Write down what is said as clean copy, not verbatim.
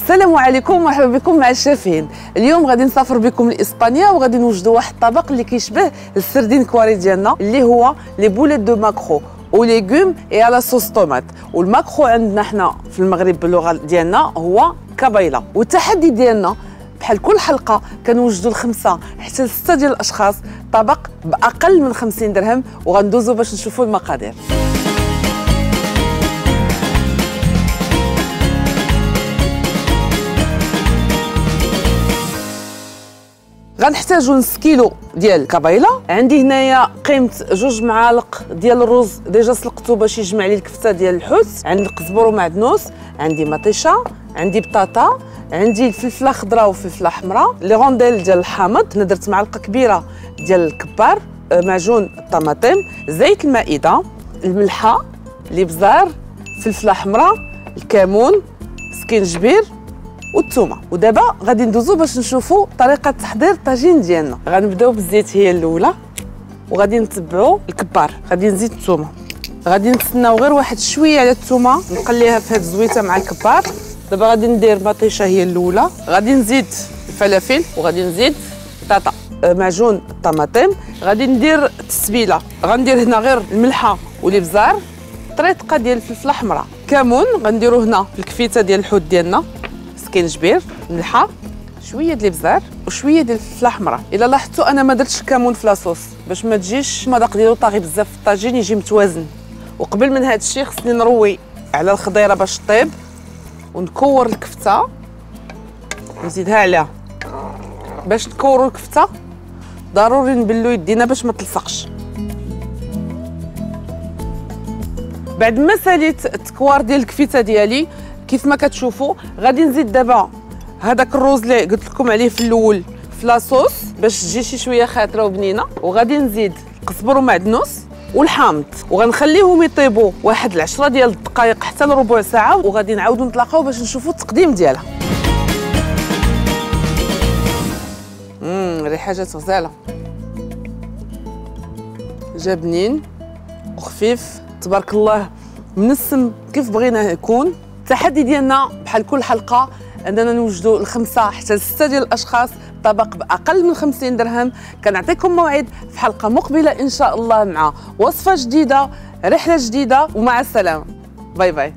السلام عليكم ومرحبا بكم مع الشافين. اليوم غادي نسافر بكم لاسبانيا وغادي نوجدوا واحد الطبق اللي كيشبه السردين كواري ديالنا اللي هو لي بوليت دو ماكرو او ليغوم اي على صوص طوماط. والماكرو عندنا حنا في المغرب باللغه ديالنا هو كبيله. والتحدي ديالنا بحال كل حلقه كنوجدوا ل5 حتى ل6 ديال الاشخاص طبق باقل من 50 درهم وغندوزو باش نشوفوا المقادير. غنحتاجو نص كيلو ديال الكبيله. عندي هنايا قيمه 2 معالق ديال الرز ديجا سلقته باش يجمع لي الكفته ديال الحوت. عندي القزبر ومعدنوس، عندي مطيشه، عندي بطاطا، عندي الفلفله خضراء وفلفله حمراء، لي رونديل ديال الحامض. انا درت معلقه كبيره ديال الكبار، معجون الطماطم، زيت المائده، الملحه، الابزار، فلفله حمراء، الكمون، سكينجبير والثومه. ودابا غادي ندوزو باش نشوفوا طريقه تحضير الطاجين ديالنا. غنبداو بالزيت هي الاولى وغادي نتبعوا الكبار. غادي نزيد الثومه، غادي نتسناو غير واحد شويه على الثومه نقليها في هاد الزويته مع الكبار. دابا غادي ندير مطيشه هي الاولى، غادي نزيد الفلافل وغادي نزيد بطاطا، معجون الطماطم. غادي ندير التسبيله، غندير هنا غير الملحه والابزار، طريقه ديال الفلفله حمراء، كمون غنديرو هنا في الكفيته ديال الحوت ديالنا، سكينجبير، ملحه، شويه ديال الابزار وشويه ديال الفلفله حمراء. الا لاحظتوا انا ما درتش الكمون في لاصوص باش ما تجيش المذاق ديالو طاغي بزاف في الطاجين، يجي متوازن. وقبل من هذا الشيء خصني نروي على الخضيره باش طيب ونكور الكفته نزيدها عليها. باش نكوروا الكفته ضروري نبلوا يدينا باش ما تلصقش. بعد ما ساليت التكوار ديال الكفته ديالي كيف ما كتشوفوا، غادي نزيد دابا هذاك الروز اللي قلت لكم عليه في الاول في لاصوص باش تجي شي شويه خاطره وبنينه. وغادي نزيد القزبر ومعدنوس والحامض وغنخليهم يطيبوا واحد 10 ديال الدقائق حتى لربع ساعه، وغادي نعاودوا نتلاقاو باش نشوفوا التقديم ديالها. ريحه جات غزاله، جا بنين وخفيف تبارك الله، منسم كيف بغيناه يكون. التحدي ديالنا بحال كل حلقه اننا نوجدوا ل5 حتى ل6 ديال الاشخاص طبق باقل من 50 درهم. كنعطيكم موعد في حلقه مقبله ان شاء الله مع وصفه جديده، رحله جديده، ومع السلامه. باي باي.